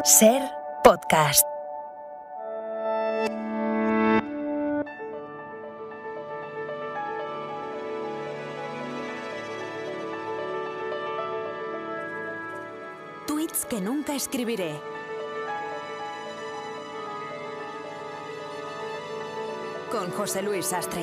Ser podcast. Tweets que nunca escribiré. Con José Luis Sastre.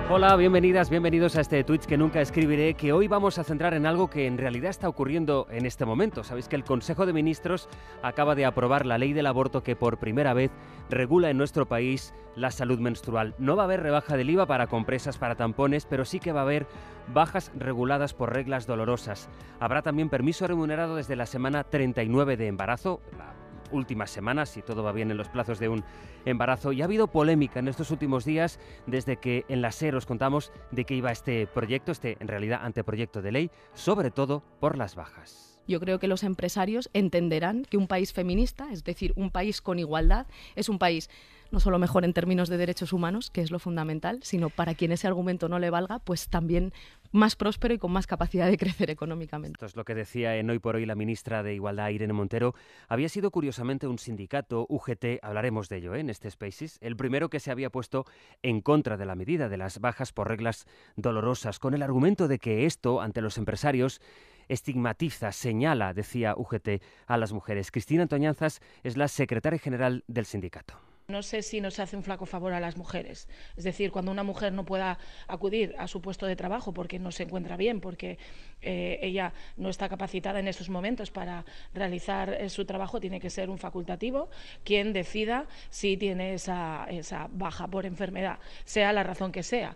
Hola, bienvenidas, bienvenidos a este Tweets que nunca escribiré, que hoy vamos a centrar en algo que en realidad está ocurriendo en este momento. Sabéis que el Consejo de Ministros acaba de aprobar la ley del aborto que por primera vez regula en nuestro país la salud menstrual. No va a haber rebaja del IVA para compresas, para tampones, pero sí que va a haber bajas reguladas por reglas dolorosas. Habrá también permiso remunerado desde la semana 39 de embarazo, la últimas semanas, si todo va bien en los plazos de un embarazo. Y ha habido polémica en estos últimos días desde que en la SER os contamos de qué iba este proyecto, en realidad anteproyecto de ley, sobre todo por las bajas. Yo creo que los empresarios entenderán que un país feminista, es decir, un país con igualdad, es un país no solo mejor en términos de derechos humanos, que es lo fundamental, sino para quien ese argumento no le valga, pues también más próspero y con más capacidad de crecer económicamente. Esto es lo que decía en Hoy por Hoy la ministra de Igualdad, Irene Montero. Había sido curiosamente un sindicato, UGT, hablaremos de ello en este Spaces, el primero que se había puesto en contra de la medida de las bajas por reglas dolorosas, con el argumento de que esto, ante los empresarios, estigmatiza, señala, decía UGT, a las mujeres. Cristina Antoñanzas es la secretaria general del sindicato. No sé si nos hace un flaco favor a las mujeres. Es decir, cuando una mujer no pueda acudir a su puesto de trabajo porque no se encuentra bien, porque ella no está capacitada en esos momentos para realizar su trabajo, tiene que ser un facultativo quien decida si tiene esa baja por enfermedad, sea la razón que sea.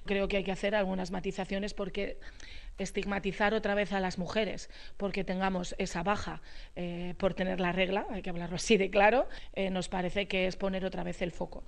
Creo que hay que hacer algunas matizaciones porque estigmatizar otra vez a las mujeres porque tengamos esa baja por tener la regla, hay que hablarlo así de claro, nos parece que es poner otra vez el foco.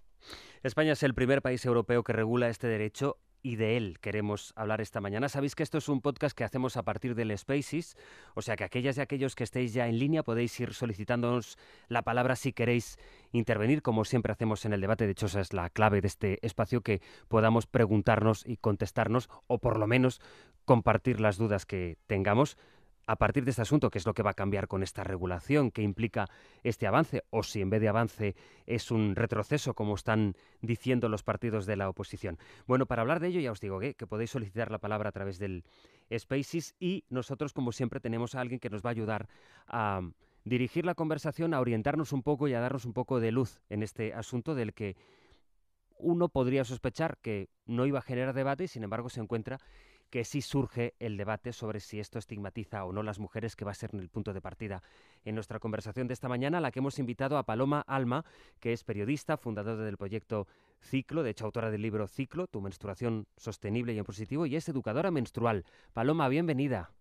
España es el primer país europeo que regula este derecho y de él queremos hablar esta mañana. Sabéis que esto es un podcast que hacemos a partir del Spaces, o sea que aquellas y aquellos que estéis ya en línea podéis ir solicitándonos la palabra si queréis intervenir, como siempre hacemos en el debate. De hecho, esa es la clave de este espacio, que podamos preguntarnos y contestarnos, o por lo menos compartir las dudas que tengamos a partir de este asunto, que es lo que va a cambiar con esta regulación, que implica este avance, o si en vez de avance es un retroceso, como están diciendo los partidos de la oposición. Bueno, para hablar de ello ya os digo que podéis solicitar la palabra a través del Spaces, y nosotros, como siempre, tenemos a alguien que nos va a ayudar a dirigir la conversación, a orientarnos un poco y a darnos un poco de luz en este asunto del que uno podría sospechar que no iba a generar debate y sin embargo se encuentra que sí surge el debate sobre si esto estigmatiza o no a las mujeres, que va a ser el punto de partida en nuestra conversación de esta mañana, a la que hemos invitado a Paloma Alma, que es periodista, fundadora del proyecto Ciclo, de hecho autora del libro Ciclo, tu menstruación sostenible y en positivo, y es educadora menstrual. Paloma, bienvenida.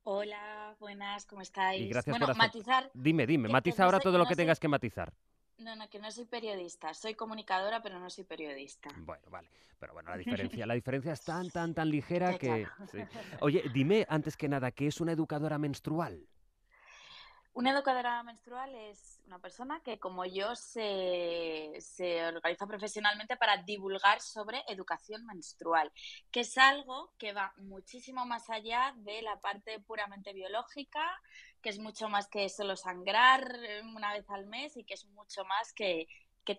Hola, buenas, ¿cómo Y estáis? gracias Bueno, por hacer... matizar, Dime, que matiza no ahora soy, todo lo no que soy, tengas que matizar. no, que no soy periodista, soy comunicadora, pero no soy periodista. Bueno, vale. Pero bueno, la diferencia es tan ligera Ya, claro. que... Sí. Oye, dime antes que nada, ¿qué es una educadora menstrual? Una educadora menstrual es una persona que, como yo, se organiza profesionalmente para divulgar sobre educación menstrual, que es algo que va muchísimo más allá de la parte puramente biológica, que es mucho más que solo sangrar una vez al mes y que es mucho más que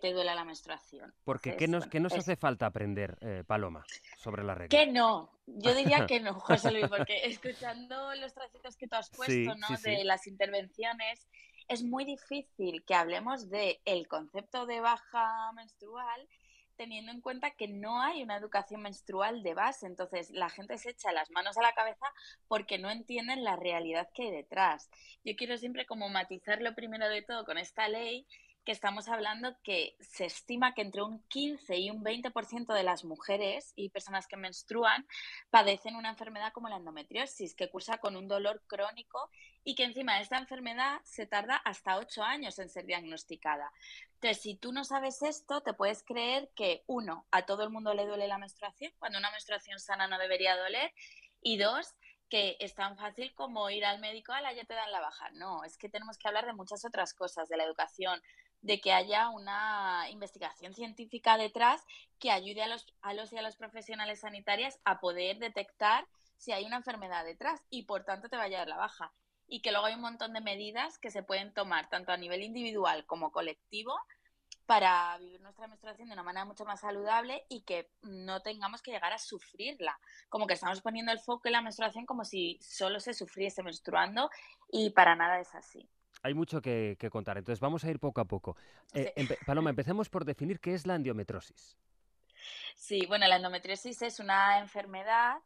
te duela la menstruación. Porque Entonces, bueno, ¿qué nos es hace falta aprender, Paloma, sobre la que regla? no, yo diría que no, José Luis, porque escuchando los trocitos que tú has puesto, Sí, sí, ¿no? sí. De las intervenciones, es muy difícil que hablemos de el concepto de baja menstrual teniendo en cuenta que no hay una educación menstrual de base. Entonces, la gente se echa las manos a la cabeza porque no entienden la realidad que hay detrás. Yo quiero siempre como matizarlo primero de todo con esta ley, que estamos hablando que se estima que entre un 15 y un 20% de las mujeres y personas que menstruan padecen una enfermedad como la endometriosis, que cursa con un dolor crónico y que encima de esta enfermedad se tarda hasta 8 años en ser diagnosticada. Entonces, si tú no sabes esto, te puedes creer que, uno, a todo el mundo le duele la menstruación, cuando una menstruación sana no debería doler, y dos, que es tan fácil como ir al médico, ala, ya te dan la baja. No, es que tenemos que hablar de muchas otras cosas, de la educación, de que haya una investigación científica detrás que ayude a los y a las profesionales sanitarias a poder detectar si hay una enfermedad detrás y por tanto te vaya a dar la baja. y que luego hay un montón de medidas que se pueden tomar tanto a nivel individual como colectivo para vivir nuestra menstruación de una manera mucho más saludable y que no tengamos que llegar a sufrirla. Como que estamos poniendo el foco en la menstruación como si solo se sufriese menstruando y para nada es así. Hay mucho que contar, entonces vamos a ir poco a poco. Sí. Paloma, empecemos por definir qué es la endometriosis. Sí, bueno, la endometriosis es una enfermedad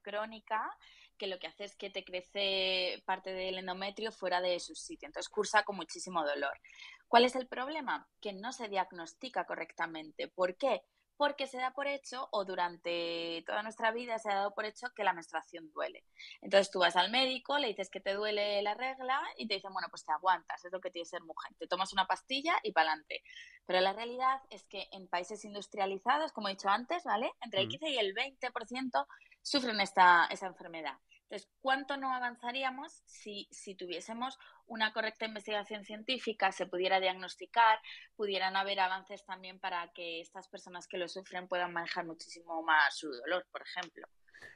crónica que lo que hace es que te crece parte del endometrio fuera de su sitio, entonces cursa con muchísimo dolor. ¿Cuál es el problema? Que no se diagnostica correctamente. ¿Por qué? Porque se da por hecho, o durante toda nuestra vida se ha dado por hecho que la menstruación duele. Entonces tú vas al médico, le dices que te duele la regla y te dicen, bueno, pues te aguantas, es lo que tiene que ser mujer. Te tomas una pastilla y para adelante. Pero la realidad es que en países industrializados, como he dicho antes, ¿vale? Entre el 15 y el 20% sufren esa enfermedad. Entonces, ¿cuánto no avanzaríamos si tuviésemos una correcta investigación científica, se pudiera diagnosticar, pudieran haber avances también para que estas personas que lo sufren puedan manejar muchísimo más su dolor, por ejemplo?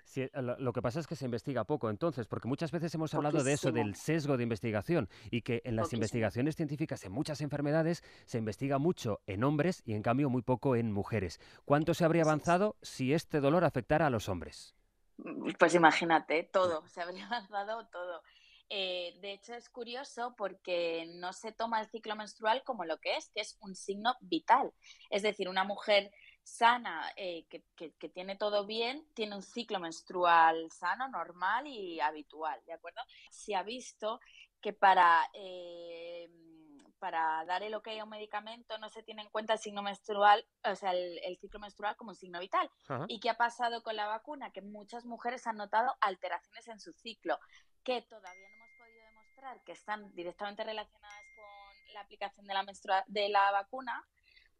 Sí, lo que pasa es que se investiga poco entonces, porque muchas veces hemos hablado de eso, Poquísimo, del sesgo de investigación, y que en las poquísimo. investigaciones científicas en muchas enfermedades se investiga mucho en hombres y en cambio muy poco en mujeres. ¿Cuánto se habría Eso es. avanzado si este dolor afectara a los hombres? Pues imagínate, Mm. todo, se habría avanzado todo. De hecho, es curioso porque no se toma el ciclo menstrual como lo que es un signo vital. Es decir, una mujer sana, que tiene todo bien, tiene un ciclo menstrual sano, normal y habitual, ¿de acuerdo? Se ha visto que para dar el ok a un medicamento no se tiene en cuenta el signo menstrual, o sea, el ciclo menstrual como un signo vital. Ajá. ¿Y qué ha pasado con la vacuna? Que muchas mujeres han notado alteraciones en su ciclo, que todavía no hemos podido demostrar que están directamente relacionadas con la aplicación de la vacuna,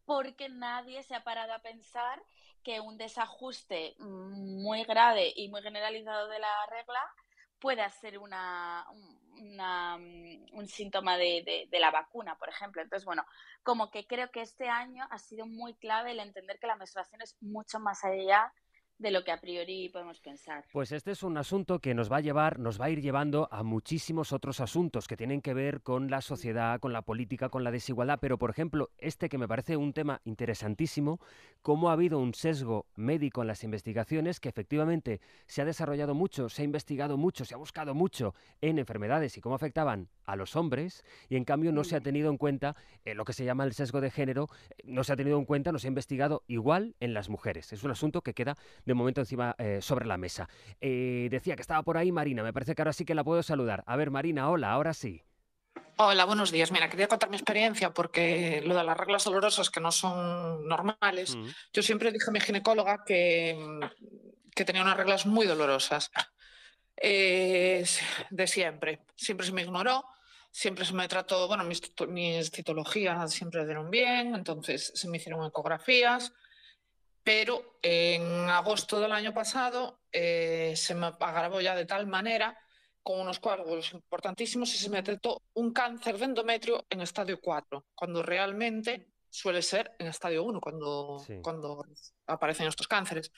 porque nadie se ha parado a pensar que un desajuste muy grave y muy generalizado de la regla pueda ser un síntoma de la vacuna, por ejemplo. Entonces, bueno, como que creo que este año ha sido muy clave el entender que la menstruación es mucho más allá de lo que a priori podemos pensar. Pues este es un asunto que nos va a llevar, nos va a ir llevando a muchísimos otros asuntos que tienen que ver con la sociedad, con la política, con la desigualdad. Pero, por ejemplo, este que me parece un tema interesantísimo, cómo ha habido un sesgo médico en las investigaciones, que efectivamente se ha desarrollado mucho, se ha investigado mucho, se ha buscado mucho en enfermedades y cómo afectaban a los hombres, y en cambio no se ha tenido en cuenta lo que se llama el sesgo de género, no se ha tenido en cuenta, no se ha investigado igual en las mujeres. Es un asunto que queda de momento encima sobre la mesa. Decía que estaba por ahí Marina, me parece que ahora sí que la puedo saludar. A ver, Marina, hola, ahora sí. Hola, buenos días. Mira, quería contar mi experiencia porque lo de las reglas dolorosas que no son normales, Mm. yo siempre dije a mi ginecóloga que tenía unas reglas muy dolorosas. Eh, de siempre. Siempre se me ignoró, siempre se me trató, bueno, mis citologías siempre dieron bien, entonces se me hicieron ecografías, pero en agosto del año pasado se me agravó ya de tal manera, con unos coágulos importantísimos, y se me detectó un cáncer de endometrio en estadio 4, cuando realmente suele ser en estadio 1, Sí. cuando aparecen estos cánceres.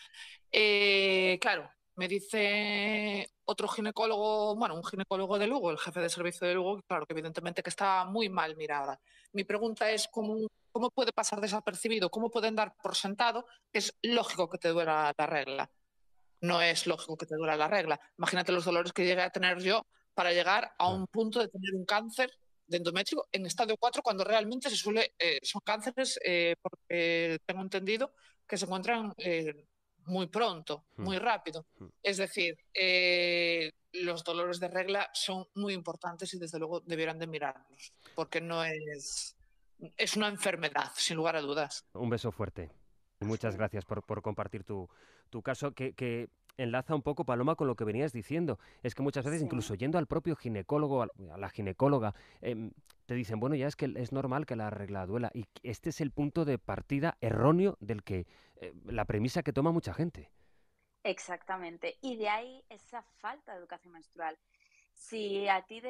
Claro, me dice otro ginecólogo, bueno, un ginecólogo de Lugo, el jefe de servicio de Lugo, claro, que evidentemente que está muy mal mirada. Mi pregunta es cómo puede pasar desapercibido, cómo pueden dar por sentado que es lógico que te duela la regla. No es lógico que te duela la regla. Imagínate los dolores que llegué a tener yo para llegar a Claro. un punto de tener un cáncer de endometrio en estadio 4 cuando realmente son cánceres, porque tengo entendido que se encuentran muy pronto, Mm. muy rápido. Mm. Es decir, los dolores de regla son muy importantes y desde luego debieran de mirarlos, porque no es una enfermedad, sin lugar a dudas. Un beso fuerte. Y muchas Sí, gracias por compartir tu caso, que enlaza un poco, Paloma, con lo que venías diciendo. Es que muchas veces, sí. incluso yendo al propio ginecólogo, a la ginecóloga, te dicen, bueno, ya es que es normal que la regla duela. Y este es el punto de partida erróneo del que, la premisa que toma mucha gente. Exactamente. Y de ahí esa falta de educación menstrual. Si a ti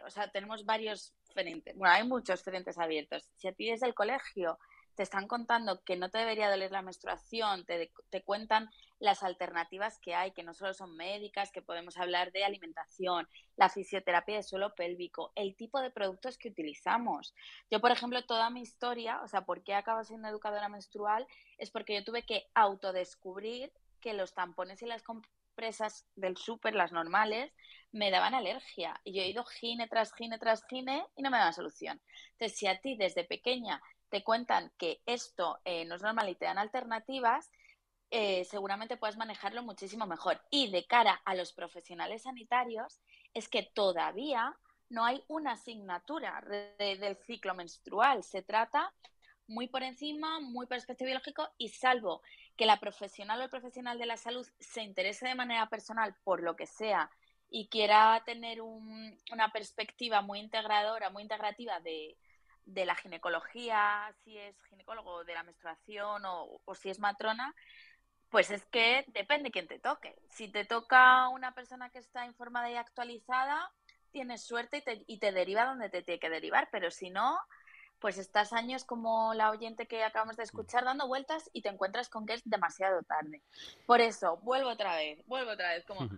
o sea, tenemos varios frentes, bueno, hay muchos frentes abiertos. Si a ti desde el colegio te están contando que no te debería doler la menstruación, te cuentan las alternativas que hay, que no solo son médicas, que podemos hablar de alimentación, la fisioterapia de suelo pélvico, el tipo de productos que utilizamos. Yo, por ejemplo, toda mi historia, o sea, ¿por qué acabo siendo educadora menstrual? Es porque yo tuve que autodescubrir que los tampones y las compresas del súper, las normales, me daban alergia. Y yo he ido gine tras gine tras gine y no me daban solución. Entonces, si a ti desde pequeña te cuentan que esto no es normal y te dan alternativas, seguramente puedes manejarlo muchísimo mejor. Y de cara a los profesionales sanitarios, es que todavía no hay una asignatura del ciclo menstrual. Se trata muy por encima, muy por aspecto biológico, y salvo que la profesional o el profesional de la salud se interese de manera personal por lo que sea y quiera tener una perspectiva muy integradora, muy integrativa de la ginecología, si es ginecólogo, de la menstruación o si es matrona, pues es que depende quién te toque. Si te toca una persona que está informada y actualizada, tienes suerte y te deriva donde te tiene que derivar, pero si no, pues estás años como la oyente que acabamos de escuchar dando vueltas y te encuentras con que es demasiado tarde. Por eso, vuelvo otra vez, como,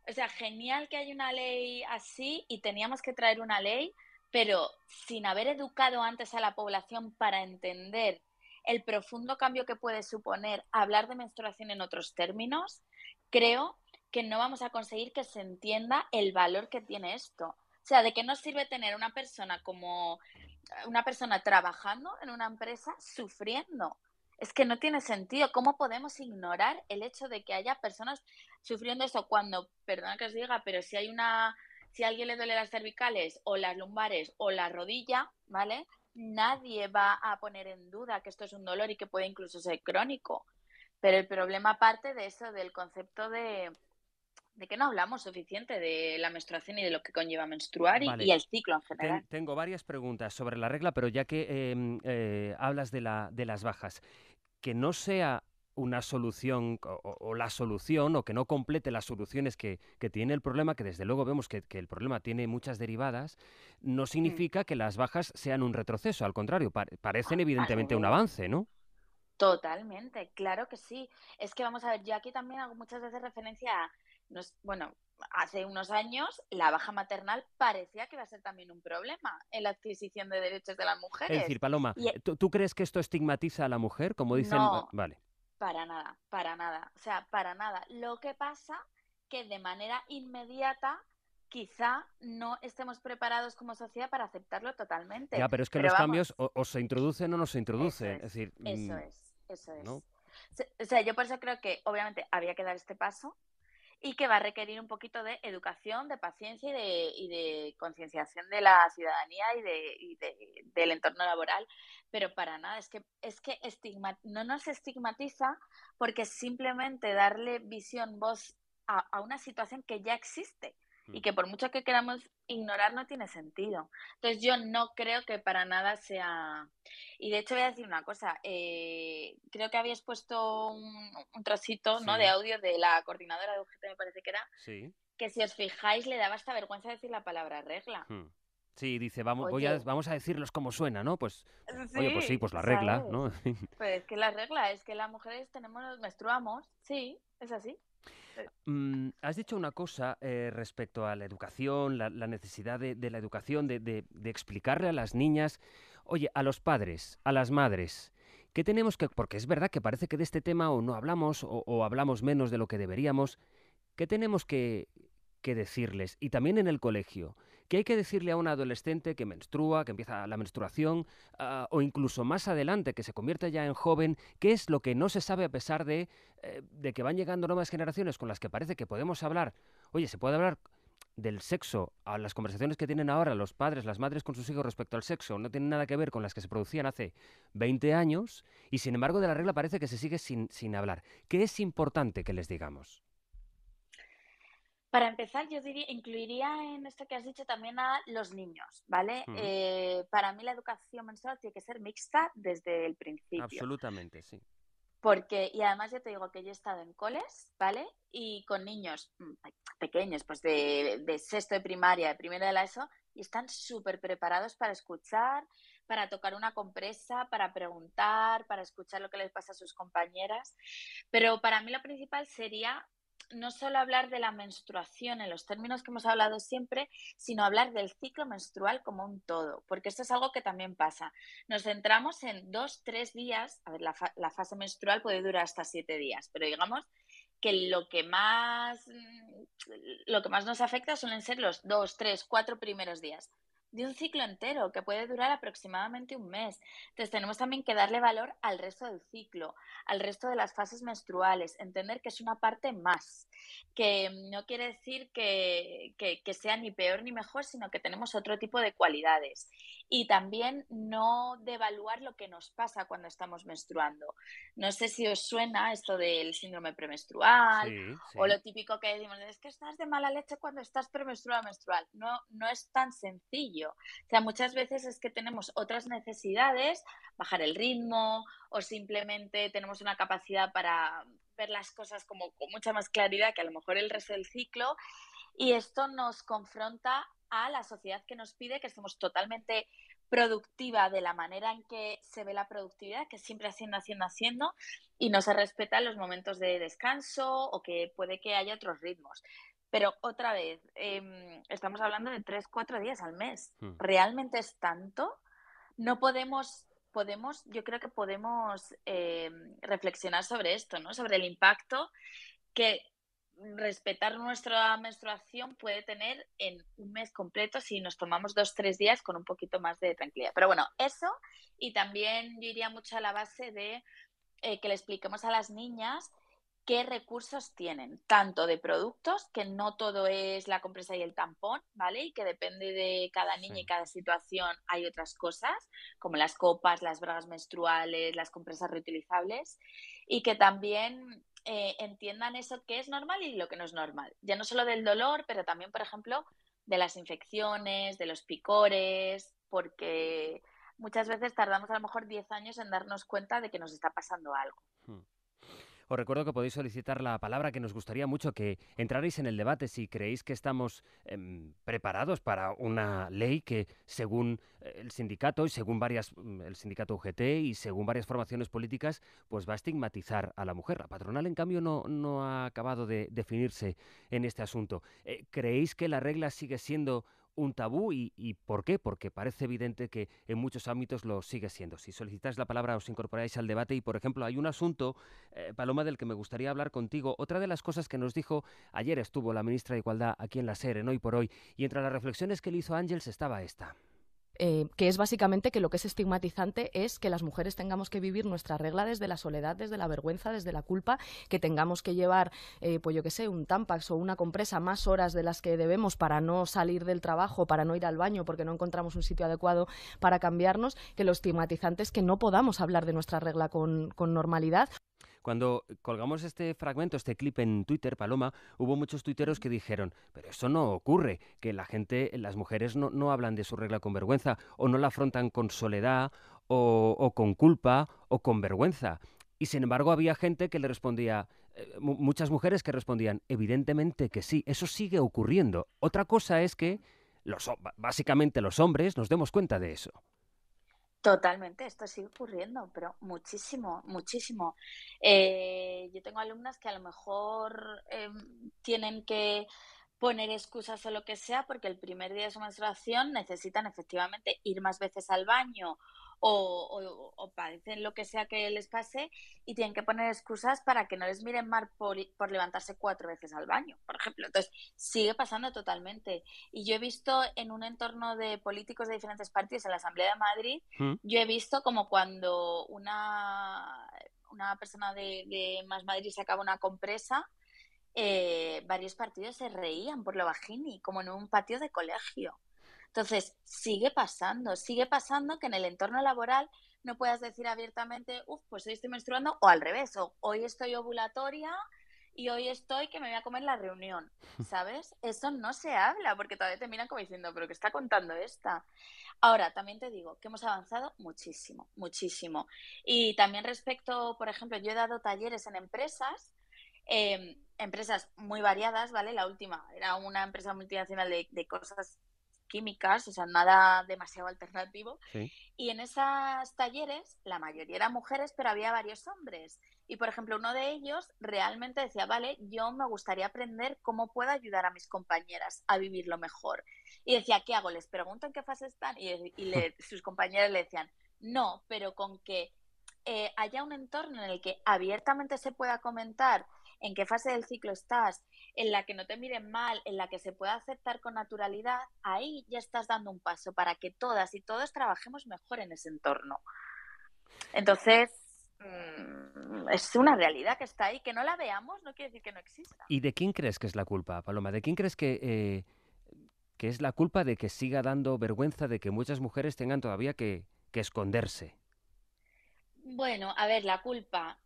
o sea, genial que haya una ley así y teníamos que traer una ley, pero sin haber educado antes a la población para entender el profundo cambio que puede suponer hablar de menstruación en otros términos, creo que no vamos a conseguir que se entienda el valor que tiene esto. O sea, de qué nos sirve tener una persona como una persona trabajando en una empresa sufriendo. Es que no tiene sentido. ¿Cómo podemos ignorar el hecho de que haya personas sufriendo eso cuando, perdona que os diga, pero si a alguien le duele las cervicales o las lumbares o la rodilla, ¿vale? Nadie va a poner en duda que esto es un dolor y que puede incluso ser crónico. Pero el problema parte de eso, del concepto de que no hablamos suficiente de la menstruación y de lo que conlleva menstruar y Vale, el ciclo en general. tengo varias preguntas sobre la regla, pero ya que hablas de las bajas, que no sea una solución o la solución, o que no complete las soluciones que tiene el problema, que desde luego vemos que el problema tiene muchas derivadas, no significa que las bajas sean un retroceso, al contrario, parecen Al evidentemente un revés. avance, ¿no? Totalmente, claro que sí. Es que vamos a ver, yo aquí también hago muchas veces referencia a, bueno, hace unos años la baja maternal parecía que iba a ser también un problema en la adquisición de derechos de las Es decir, mujeres. Paloma, Y ¿tú crees que esto estigmatiza a la mujer? Como dicen, no, vale. para nada, para nada. O sea, para nada. Lo que pasa que de manera inmediata quizá no estemos preparados como sociedad para aceptarlo totalmente. Ya, pero es que Pero los vamos, cambios o se introducen o no se eso introducen. Es es, decir, eso es, eso ¿no? es. O sea, yo por eso creo que obviamente había que dar este paso y que va a requerir un poquito de educación, de paciencia y de concienciación de la ciudadanía del entorno laboral, pero para nada, es que no nos estigmatiza porque simplemente darle visión, voz a una situación que ya existe y que por mucho que queramos ignorar no tiene sentido. Entonces yo no creo que para nada sea... Y de hecho voy a decir una cosa, creo que habías puesto un trocito, ¿no?, de Sí, audio de la coordinadora de UGT, me parece que era, sí. que si os fijáis le daba hasta vergüenza decir la palabra regla. Hmm. Sí, dice, vamos, Oye, vamos a decirlos como suena, ¿no? Pues, oye, pues sí, sí, pues la regla, ¿sabes? ¿no? Pues es que la regla es que las mujeres menstruamos, sí, es así. Has dicho una cosa respecto a la educación, la necesidad de la educación, de explicarle a las niñas, oye, a los padres, a las madres, ¿qué tenemos que...? Porque es verdad que parece que de este tema o no hablamos o hablamos menos de lo que deberíamos. ¿Qué tenemos que decirles? Y también en el colegio. ¿Qué hay que decirle a un adolescente que menstrua, que empieza la menstruación, o incluso más adelante, que se convierte ya en joven? ¿Qué es lo que no se sabe a pesar de que van llegando nuevas generaciones con las que parece que podemos hablar? Oye, se puede hablar del sexo, a las conversaciones que tienen ahora los padres, las madres con sus hijos respecto al sexo, no tienen nada que ver con las que se producían hace 20 años, y sin embargo de la regla parece que se sigue sin hablar. ¿Qué es importante que les digamos? Para empezar, yo diría, incluiría en esto que has dicho también a los niños, ¿vale? Mm, Para mí la educación menstrual tiene que ser mixta desde el principio. absolutamente, sí. Porque, y además yo te digo que yo he estado en coles, ¿vale? Y con niños pequeños, pues de sexto de primaria, de primero de la ESO, y están súper preparados para escuchar, para tocar una compresa, para preguntar, para escuchar lo que les pasa a sus compañeras. Pero para mí lo principal sería no solo hablar de la menstruación en los términos que hemos hablado siempre, sino hablar del ciclo menstrual como un todo, porque esto es algo que también pasa. Nos centramos en 2, 3 días, a ver, la fase menstrual puede durar hasta 7 días, pero digamos que lo que más nos afecta suelen ser los 2, 3, 4 primeros días de un ciclo entero que puede durar aproximadamente un mes. Entonces tenemos también que darle valor al resto del ciclo, al resto de las fases menstruales, entender que es una parte más, que no quiere decir que sea ni peor ni mejor, sino que tenemos otro tipo de cualidades. Y también no devaluar lo que nos pasa cuando estamos menstruando. No sé si os suena esto del síndrome premenstrual Sí, o sí. lo típico que decimos, es que estás de mala leche cuando estás premenstrual menstrual. No, no es tan sencillo. O sea, muchas veces es que tenemos otras necesidades, bajar el ritmo o simplemente tenemos una capacidad para ver las cosas como con mucha más claridad que a lo mejor el resto del ciclo, y esto nos confronta a la sociedad que nos pide que estemos totalmente productiva de la manera en que se ve la productividad, que siempre haciendo, y no se respetan los momentos de descanso o que puede que haya otros ritmos. Pero otra vez, estamos hablando de 3, 4 días al mes. Mm. ¿Realmente es tanto? No yo creo que podemos reflexionar sobre esto, ¿no? Sobre el impacto que respetar nuestra menstruación puede tener en un mes completo si nos tomamos 2, 3 días con un poquito más de tranquilidad. Pero bueno, eso, y también yo iría mucho a la base de que le expliquemos a las niñas qué recursos tienen, tanto de productos, que no todo es la compresa y el tampón, ¿vale? Y que depende de cada niña y Sí. cada situación hay otras cosas, como las copas, las bragas menstruales, las compresas reutilizables, y que también entiendan eso que es normal y lo que no es normal. Ya no solo del dolor, pero también, por ejemplo, de las infecciones, de los picores, porque muchas veces tardamos a lo mejor 10 años en darnos cuenta de que nos está pasando algo. Mm. Os recuerdo que podéis solicitar la palabra, que nos gustaría mucho que entrarais en el debate si creéis que estamos preparados para una ley que, según el sindicato y según el sindicato UGT y según varias formaciones políticas, pues va a estigmatizar a la mujer. La patronal, en cambio, no ha acabado de definirse en este asunto. ¿Creéis que la regla sigue siendo un tabú y por qué? Porque parece evidente que en muchos ámbitos lo sigue siendo. Si solicitáis la palabra os incorporáis al debate y, por ejemplo, hay un asunto, Paloma, del que me gustaría hablar contigo. Otra de las cosas que nos dijo ayer, estuvo la ministra de Igualdad aquí en la SER, en Hoy por Hoy, y entre las reflexiones que le hizo Ángels estaba esta. Que es básicamente que lo que es estigmatizante es que las mujeres tengamos que vivir nuestra regla desde la soledad, desde la vergüenza, desde la culpa, que tengamos que llevar, pues yo qué sé, un Tampax o una compresa más horas de las que debemos para no salir del trabajo, para no ir al baño porque no encontramos un sitio adecuado para cambiarnos, que lo estigmatizante es que no podamos hablar de nuestra regla con normalidad. Cuando colgamos este fragmento, este clip en Twitter, Paloma, hubo muchos tuiteros que dijeron, pero eso no ocurre, que la gente, las mujeres no hablan de su regla con vergüenza, o no la afrontan con soledad, o con culpa, o con vergüenza. Y sin embargo había gente que le respondía, muchas mujeres que respondían, evidentemente que sí, eso sigue ocurriendo. Otra cosa es que básicamente los hombres nos demos cuenta de eso. Totalmente, esto sigue ocurriendo, pero muchísimo, muchísimo. Yo tengo alumnas que a lo mejor tienen que poner excusas o lo que sea porque el primer día de su menstruación necesitan efectivamente ir más veces al baño o padecen lo que sea que les pase y tienen que poner excusas para que no les miren mal por levantarse 4 veces al baño, por ejemplo. Entonces, sigue pasando totalmente. Y yo he visto en un entorno de políticos de diferentes partidos en la Asamblea de Madrid, ¿Mm? yo he visto como cuando una persona de Más Madrid sacaba una compresa, varios partidos se reían por lo bajini, como en un patio de colegio. Entonces, sigue pasando que en el entorno laboral no puedas decir abiertamente, pues hoy estoy menstruando, o al revés, o hoy estoy ovulatoria y hoy estoy que me voy a comer la reunión, ¿sabes? Eso no se habla porque todavía te miran como diciendo, pero ¿qué está contando esta? Ahora, también te digo que hemos avanzado muchísimo, muchísimo. Y también respecto, por ejemplo, yo he dado talleres en empresas muy variadas, ¿vale? La última era una empresa multinacional de cosas químicas, o sea, nada demasiado alternativo. Sí. Y en esos talleres la mayoría eran mujeres, pero había varios hombres. Y, por ejemplo, uno de ellos realmente decía, vale, yo me gustaría aprender cómo puedo ayudar a mis compañeras a vivirlo mejor. Y decía, ¿qué hago? Les pregunto en qué fase están sus compañeras le decían, no, pero con que haya un entorno en el que abiertamente se pueda comentar en qué fase del ciclo estás, en la que no te miren mal, en la que se pueda aceptar con naturalidad, ahí ya estás dando un paso para que todas y todos trabajemos mejor en ese entorno. Entonces, es una realidad que está ahí, que no la veamos no quiere decir que no exista. ¿Y de quién crees que es la culpa, Paloma? ¿De quién crees que es la culpa de que siga dando vergüenza de que muchas mujeres tengan todavía que esconderse? Bueno, a ver, la culpa.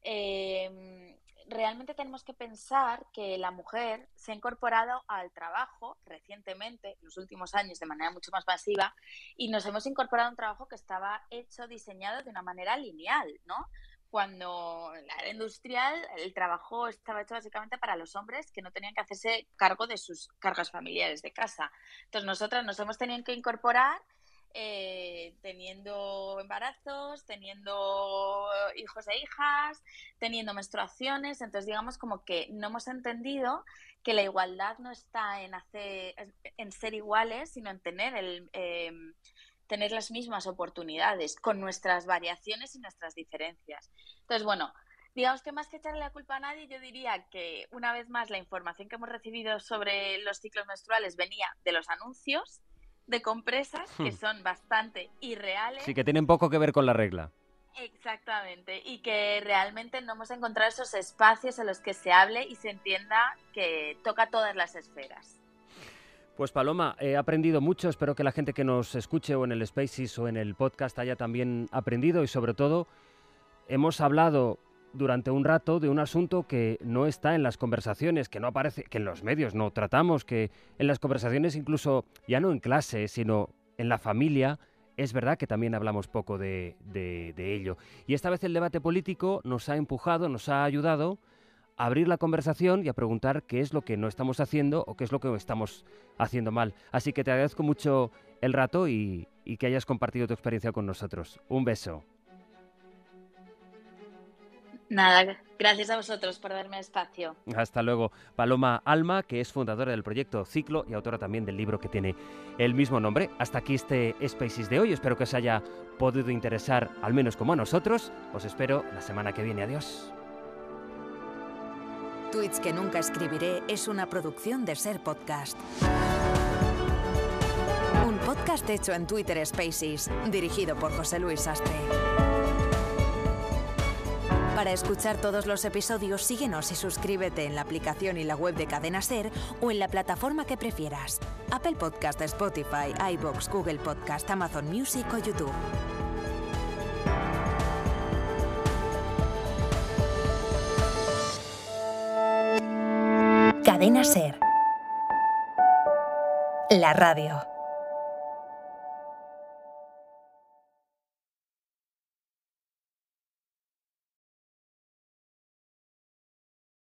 Realmente tenemos que pensar que la mujer se ha incorporado al trabajo recientemente, en los últimos años, de manera mucho más masiva, y nos hemos incorporado a un trabajo que estaba hecho, diseñado de una manera lineal, ¿no? Cuando en la era industrial el trabajo estaba hecho básicamente para los hombres que no tenían que hacerse cargo de sus cargas familiares de casa. Entonces nosotras nos hemos tenido que incorporar teniendo embarazos, teniendo hijos e hijas, teniendo menstruaciones. Entonces digamos como que no hemos entendido que la igualdad no está en ser iguales, sino en tener las mismas oportunidades con nuestras variaciones y nuestras diferencias. Entonces, bueno, digamos que más que echarle la culpa a nadie, yo diría que una vez más la información que hemos recibido sobre los ciclos menstruales venía de los anuncios de compresas, que son bastante irreales. Sí, que tienen poco que ver con la regla. Exactamente, y que realmente no hemos encontrado esos espacios en los que se hable y se entienda que toca todas las esferas. Pues Paloma, he aprendido mucho, espero que la gente que nos escuche o en el Spaces o en el podcast haya también aprendido y sobre todo hemos hablado durante un rato de un asunto que no está en las conversaciones, que no aparece, que en los medios no tratamos, que en las conversaciones incluso ya no en clase, sino en la familia, es verdad que también hablamos poco de ello. Y esta vez el debate político nos ha empujado, nos ha ayudado a abrir la conversación y a preguntar qué es lo que no estamos haciendo o qué es lo que estamos haciendo mal. Así que te agradezco mucho el rato y que hayas compartido tu experiencia con nosotros. Un beso. Nada, gracias a vosotros por darme espacio. Hasta luego. Paloma Alma, que es fundadora del proyecto Ciclo y autora también del libro que tiene el mismo nombre. Hasta aquí este Spaces de hoy. Espero que os haya podido interesar, al menos como a nosotros. Os espero la semana que viene. Adiós. Tweets que nunca escribiré es una producción de Ser Podcast. Un podcast hecho en Twitter Spaces, dirigido por José Luis Sastre. Para escuchar todos los episodios, síguenos y suscríbete en la aplicación y la web de Cadena Ser o en la plataforma que prefieras. Apple Podcast, Spotify, iVoox, Google Podcast, Amazon Music o YouTube. Cadena Ser. La radio.